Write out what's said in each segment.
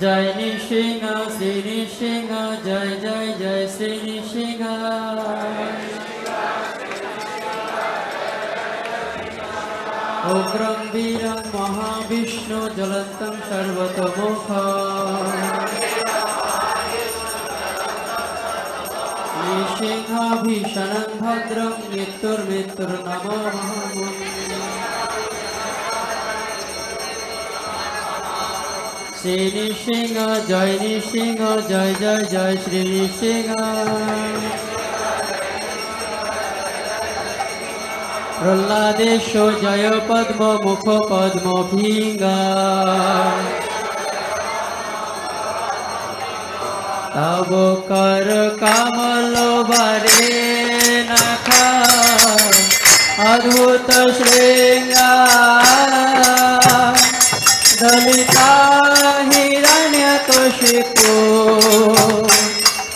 जय नृसिंह श्री नृसिंह जय जय जय श्री नृसिंह उग्रं वीरं महाविष्णु ज्वलन्तं सर्वतोमुखम् नृसिंहभीषणं भद्रं मृत्युर्मृत्युर्नमामहम् श्री नृसिंह जय जय जय श्री नृसिंह प्रह्लादेशो जय पद्म मुख पद्म भींगा तब कर कमल बारे नखा अद्भुत श्रृंगार दलिता हिरण्यकशिपु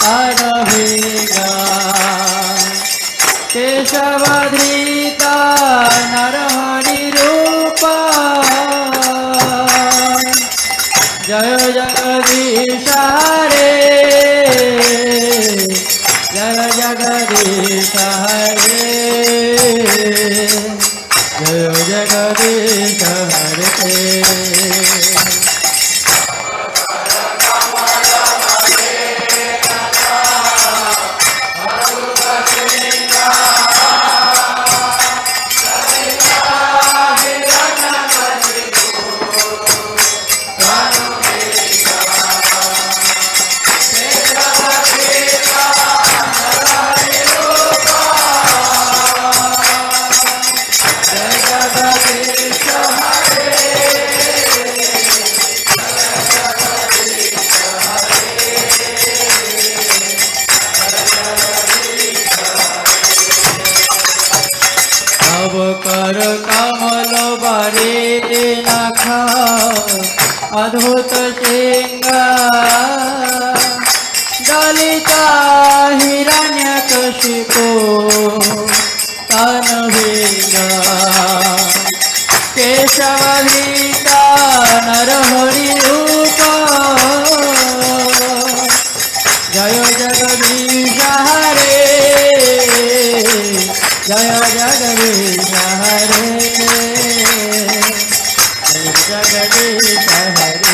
अरभिगा केशवधृता नरहरि रूपा जय जगदीश हरे जय जगदीश हरे जय जगदीश हरे कर कमल बारे नखा अद्भुत श्रृंगार दलिता हिरण्यकशिपु तनभिगा केशवधृता नरहरि रूपा जय जगदीश हरे जय जगदीश हरे जय जगदीश हरे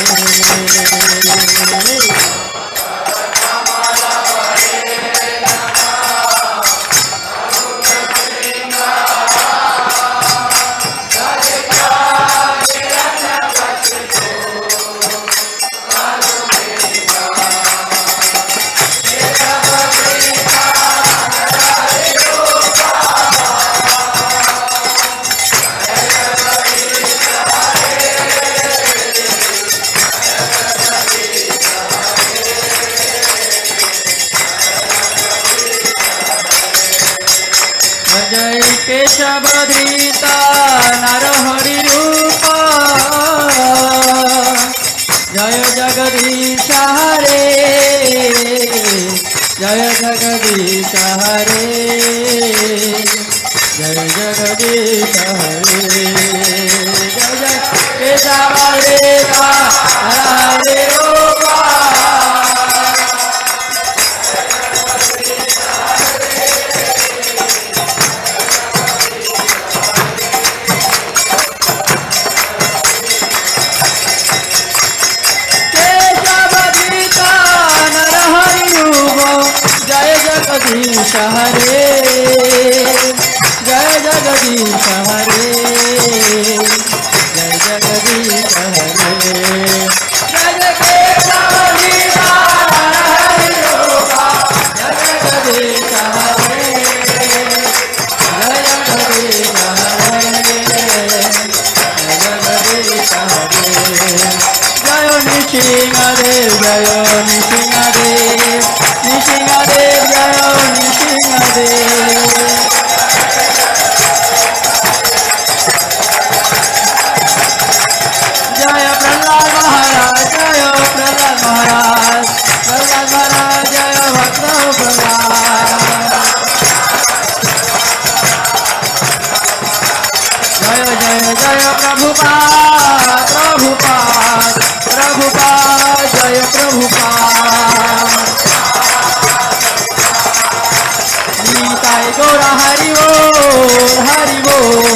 जय केशवधृता नरहरि रूपा जय जगदीश हरे जय जगदीश हरे जय जगदीश हरे जय जय केशवधृता नरहरि रूपा जगदीश हरे जय जगदीश हरे जय जगदीश हरे जय जगदीश हरे जय जगदीश हरे जय जगदीश हरे जय नृसिंह देव जय नृसिंह देव नृसिंह देव जय नृसिंह देव जय प्रहलाद महाराज जय प्रहलाद महाराज प्रहलाद महाराज जय भक्त प्रहलाद जय जय जय प्रभुपाद प्रभुपाद प्रभुपाद जय प्रभुपाद निताय गौरा हरि बोल हरि बोल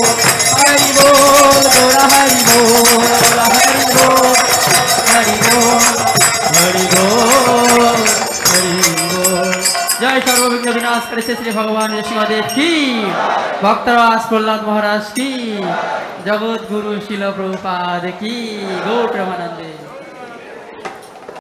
हरि बोल गौरा हरि बोल हरि बोल हरि बोल हरि बोल हरि बोल। जय सर्वविघ्न विनाशकारी श्री भगवान नृसिंहदेव की भक्तराज प्रहलाद महाराज की जगत गुरु शिल प्रभुपाद की गौर प्रेमानंदे।